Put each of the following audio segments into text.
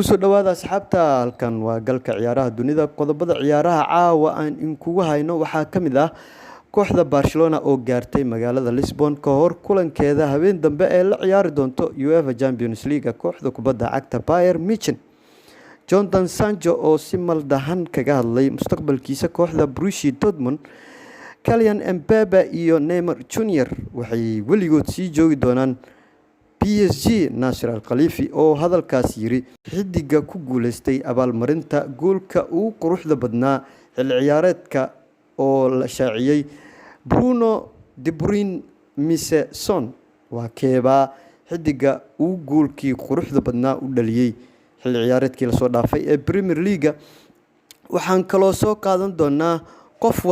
kusoo dhawaada asxaabta halkan waa galka ciyaaraha dunida qodobada ciyaaraha caawa aan inkugu hayno waxaa ka mid ah kooxda Barcelona oo gaartay magaalada Lisbon ka hor kulankeeda habeen dambe ee la ciyaari doonto UEFA Champions League kooxda kubadda cagta Bayern Munich. Jadon Sancho oo si maldahan kaga hadlay mustaqbalkiisa kooxda Borussia Dortmund. Kylian Mbappe iyo Neymar Jr waxay weligood sii joogi doonaan PSG. Nasser Al-Khelaifi oo hadalkaas yiri xidiga ku guuleystay abaalmarinta goolka ugu quruxda badnaa xilli ciyaareedka oo la shaaciyay Bruno De Bruyne mise Son waa keeba xidiga ugu goolkii quruxda badnaa u dhaliyay xilli ciyaareedkii la soo dhaafay ee Premier League. waxaan kaloo soo qaadan doonaa qof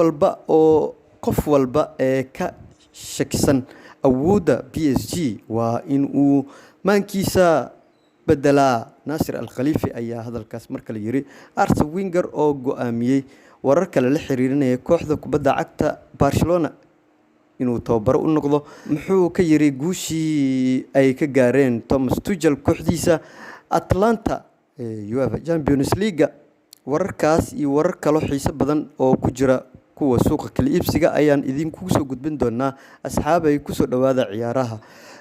walba ee ka shakisan awoodda PSG waa in uu maankiisa bedelaa. Nasser Al-Khelaifi ayaa hadalkaas markale yiri. Arsene Wenger oo go'aamiyay warar kale la xiriirinaya kooxda kubadda cagta Barcelona inuu tababaro u noqdo. Muxuu ka yiri guushii ay ka gaareen Thomas Tuchel kooxdiisa Atlanta ee UEFA Champions League. wararkaas iyo warar kale xiiso badan oo ku jira kuwa suuqa kala iibsiga ayaan idinku soo gudbin doonaa. asxaabay ku soo dhawaada ciyaaraha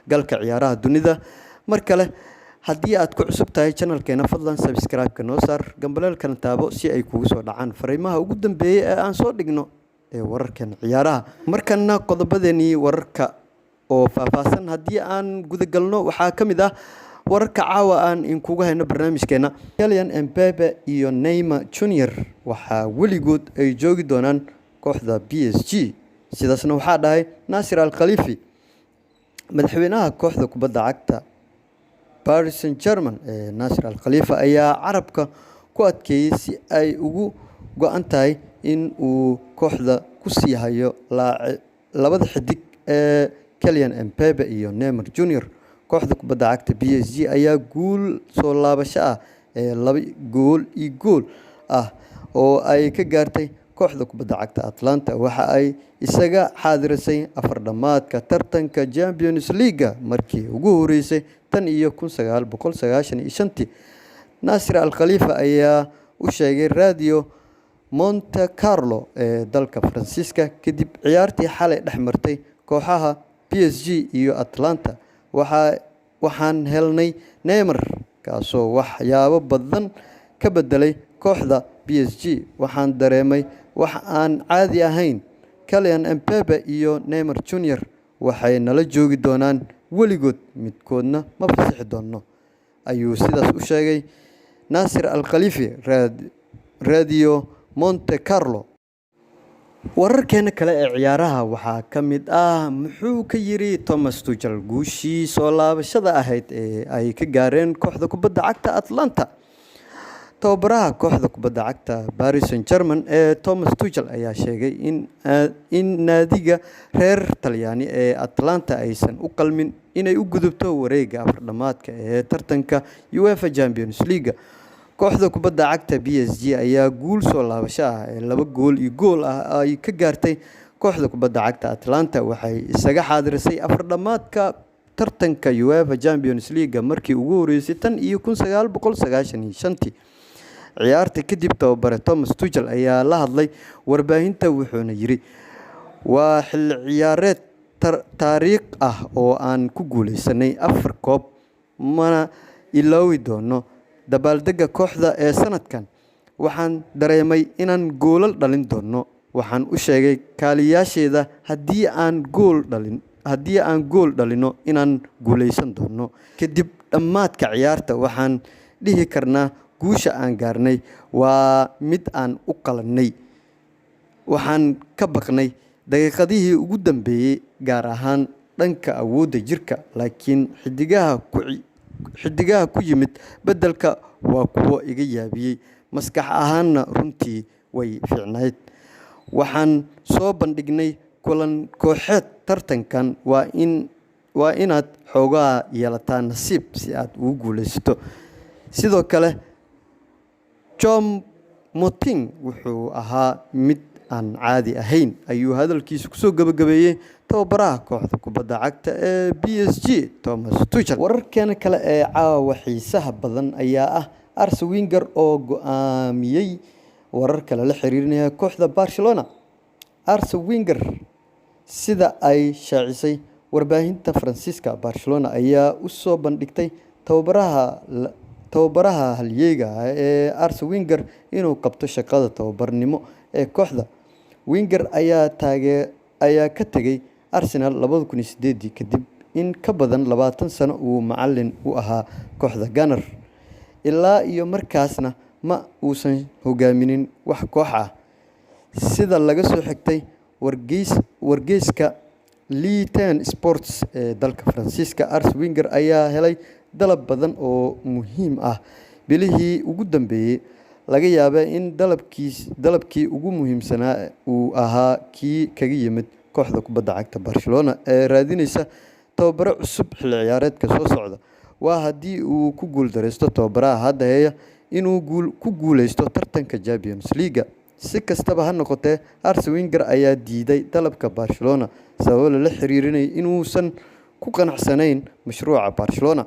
galka ciyaaraha dunida mar kale. haddii aad ku cusub tahay channelkeena fadlan subscribe-ka noo saar gambaleelkana taabo si ay kugu soo dhacaan fariimaha ugu dambeeyay ee aan soo dhigno ee wararkan ciyaaraha. markana qodobadeennii wararka oo faahfaahsan haddii aan guda galno waxaa ka mid ah wararka caawa aan inkugu hayno barnaamijkeena. Kylian Mbappe iyo Neymar Jr waxaa weligood ay joogi doonaan kooxda PSG. sidaasna waxaa dhahay Nasser Al-Khelaifi. madaxweynaha kooxda kubadda cagta Paris Saint-Germain ee Nasser Al-Khelaifi ayaa carabka ku adkeeyay si ay ugu go'an tahay in uu kooxda ku sii hayo labada xidig ee Kylian Mbappe iyo Neymar Jr. kooxda kubadda cagta PSG ayaa guul soo laabasho ah ee 2 gool ah oo ay ka gaartay kooxda kubadda cagta Atlanta. waxa ay isaga xaadirisay afardhamaadka tartanka Champions League markii ugu horeysay tan iyo 1995. Nasser Al-Khelaifi ayaa u sheegay Radio Monte Carlo ee dalka Faransiiska kadib ciyaartii xalay dhexmartay kooxaha PSG iyo Atlanta. waxaan helnay Neymar kaasoo waxyaabo badan ka bedelay kooxda PSG. waxaan dareemay wax aan caadi ahayn. Kylian Mbappe iyo Neymar Jr waxay nala joogi doonaan weligood midkoodna ma fasaxi doono ayuu sidaas u sheegay Nasser Al-Khelaifi Radio Monte Carlo. wararkeena kale ee ciyaaraha waxaa ka mid ah muxuu ka yiri Thomas Tuchel guushii soo laabashada ahayd ee ay ka gaareen kooxda kubadda cagta Atlanta. tababaraha kooxda kubadda cagta Paris Saint-Germain ee Thomas Tuchel ayaa sheegay in naadiga reer Talyaani ee Atlanta aysan u qalmin inay u gudubto wareegga afardhamaadka ee tartanka UEFA Champions League. kooxda kubadda cagta PSG ayaa guul soo laabasho ah ee 2 gool ah ay ka gaartay kooxda kubadda cagta Atlanta. waxay isaga xaadirisay afardhamaadka tartanka UEFA Champions League markii ugu horeysay tan iyo 1995. ciyaarta kadib tababare Thomas Tuchel ayaa la hadlay warbaahinta wuxuuna yiri waa xilli ciyaareed taariikh ah oo aan ku guuleysanay 4 koob mana ilaawi doono dabaaldega kooxda ee sanadkan. waxaan dareemay inaan goolal dhalin doono. waxaan u sheegay kaaliyaasheeda haddii aan gool dhalino inaan guuleysan doono. kadib dhammaadka ciyaarta waxaan dhihi karnaa guusha aan gaarnay waa mid aan u qalanay. waxaan ka baqnay daqiiqadihii ugu dambeeyay gaar ahaan dhanka awoodda jirka laakiin xidigaha ku yimid beddelka waa kuwo iga yaabiyey. maskax ahaanna runtii way fiicnayd. waxaan soo bandhignay kulan kooxeed tartankan waa inaad xoogaa yeelataa nasiib si aad ugu guuleysato. sidoo kale John Moting wuxuu ahaa mid aan caadi ahayn ayuu hadalkiisa kusoo gabagabeeyay tababaraha kooxda kubadda cagta ee PSG Thomas Tuchel. wararkeena kale ee caawa xiisaha badan ayaa ah Arsene Wenger oo go'aamiyey wararka lala xiriirinaya kooxda Barcelona. Arsene Wenger, sida ay shaacisay warbaahinta Faransiiska, Barcelona ayaa u soo bandhigtay tababaraha halyeeyga ah ee Arsene Wenger inuu qabto shaqada tababarnimo ee kooxda. Wenger ayaa ka tegay Arsenal 2008 kadib in ka badan 20 sano uu macallin u ahaa kooxda Gunners. Ilaa iyo markaasna ma uusan hogaamin wax koox ah. Sida laga soo xigtay wargeyska Le Temps Sports ee dalka Faransiiska, Arsene Wenger ayaa helay dalab badan oo muhiim ah bilihii ugu dambeeyay. Laga yaabaa in dalabkii ugu muhiimsanaa uu ahaa kii kaga yimid kooxda kubadda cagta Barcelona ee raadinaysa tababare cusub xilli ciyaareedka soo socda. Waa haddii uu ku guuldareysto tababaraha hadda haya inuu ku guuleysto tartanka Champions League. Si kastaba ha noqotee, Arsene Wenger ayaa diiday dalabka Barcelona sababo lala xiriirinayay inuusan ku qanacsanayn mashruuca Barcelona.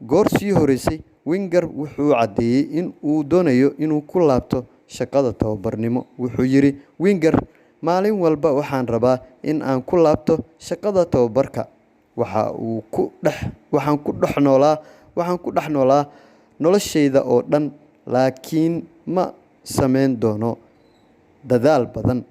Goor sii horeysay, Wenger wuxuu caddeeyay in uu doonayo inuu ku laabto shaqada tababarnimo. Wuxuu yiri, Wenger, maalin walba waxaan rabaa in aan ku laabto shaqada tababarka. Waxaan ku dhex noolaa noloshayda oo dhan, laakiin ma samayn doono dadaal badan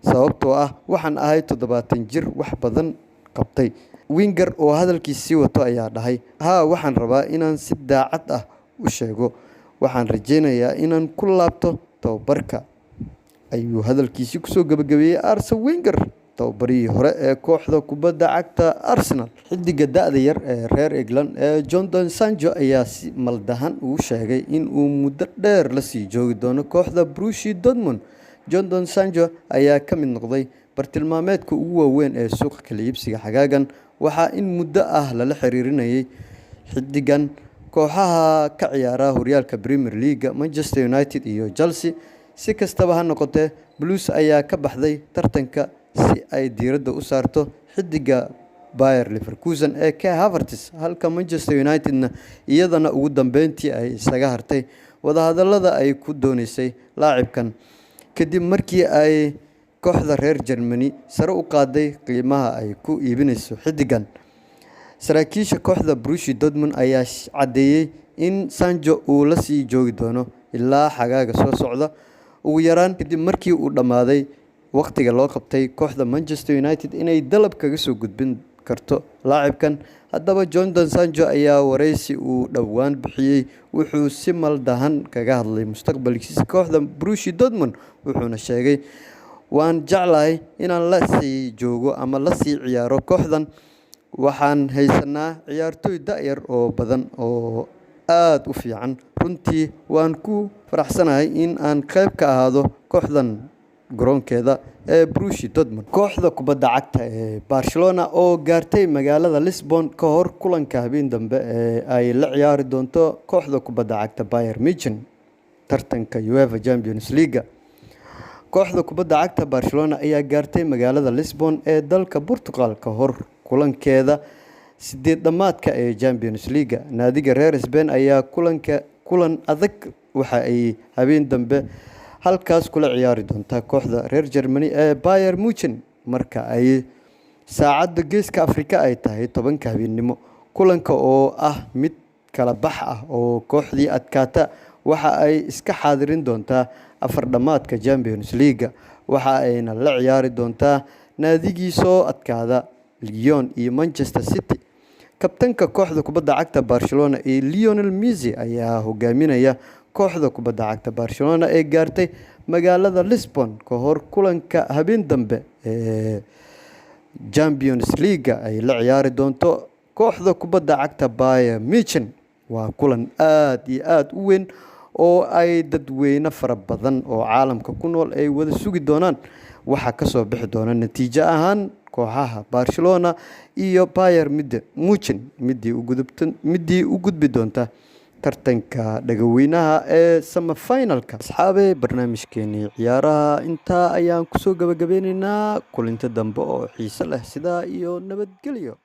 sababtoo ah waxaan ahay 70 jir wax badan qabtay. Wenger oo hadalkiisii wato ayaa dhahay, waxaan rabaa inaan si daacad ah u sheego, waxaan rajeynayaa inaan ku laabto tababarka, ayuu hadalkiisii kusoo gabagabeeyey Arsene Wenger, tababarihii hore ee kooxda kubadda cagta Arsenal. Xiddiga da'da yar ee reer England ee Jadon Sancho ayaa si maldahan u sheegay in uu muddo dheer la sii joogi doono kooxda Borussia Dortmund. Jadon Sancho ayaa ka mid noqday bartilmaameedka ugu waaweyn ee suuqa kala iibsiga xagaagan. Waxaa in muddo ah lala xiriirinayay xiddigan kooxaha ka ciyaara horyaalka Premier League, Manchester United iyo Chelsea. Si kastaba ha noqotee, Blues ayaa ka baxday tartanka si ay diiradda u saarto xiddiga Bayer Leverkusen ee Kai Havertz, halka Manchester United-na iyadana ugu dambeyntii ay isaga hartay wadahadallada ay ku dooneysay laacibkan kadib markii ay kooxda reer Germany sare u qaaday qiimaha ay ku iibinayso xiddigan. Saraakiisha kooxda Borussia Dortmund ayaa caddeeyay in Sancho uu la sii joogi doono ilaa xagaaga soo socda, ugu yaraan kadib markii uu dhammaaday waqtiga loo qabtay kooxda Manchester United inay dalab kaga soo gudbin karto laacibkan. Haddaba Jadon Sancho ayaa wareysi uu dhowaan bixiyay wuxuu si maldahan kaga hadlay mustaqbalkiisa kooxda Borussia Dortmund, wuxuuna sheegay, waan jeclahay inaan la sii joogo ama la sii ciyaaro kooxdan. Waxaan haysanaa ciyaartoy da'yar oo badan oo aad u fiican. Runtii waan ku faraxsanahay in aan qayb ka ahaado kooxdan garoonkeeda ee Borussia Dortmund. Kooxda kubadda cagta ee Barcelona oo gaartay magaalada Lisbon ka hor kulanka habeen dambe ee ay la ciyaari doonto kooxda kubadda cagta Bayern Munich tartanka UEFA Champions League. Kooxda kubadda cagta Barcelona ayaa gaartay magaalada Lisbon ee dalka Portugal ka hor kulankeeda sideed-dhamaadka ee Champions League. Naadiga reer Spain ayaa kulan adag waxa ay habeen dambe halkaas kula ciyaari doontaa kooxda reer Germany ee Bayern Munich marka ay saacadda Geeska Afrika ay tahay 10 habeenimo. Kulanka oo ah mid kala bax ah oo kooxdii adkaata waxa ay iska xaadirin doontaa afar-dhamaadka Champions League, waxa ayna la ciyaari doontaa naadigii soo adkaada Lyon iyo Manchester City. Kabtanka kooxda kubadda cagta Barcelona ee Lionel Messi ayaa hogaaminaya kooxda kubadda cagta Barcelona ee gaartay magaalada Lisbon ka hor kulanka habeen dambe ee Champions League ay la ciyaari doonto kooxda kubadda cagta Bayern Munich. Waa kulan aad iyo aad u weyn oo ay dadweyne fara badan oo caalamka ku nool ay wada sugi doonaan. Waxaa ka soo bixi doona natiijo ahaan kooxaha Barcelona iyo Bayern Munich midii u gudbi doonta tartanka dhagaweynaha ee semifinalka. Asxaabe, barnaamijkeennii ciyaaraha intaa ayaan kusoo gabagabeynaynaa. Kulanti dambe oo xiiso leh, sidaa iyo nabadgelyo.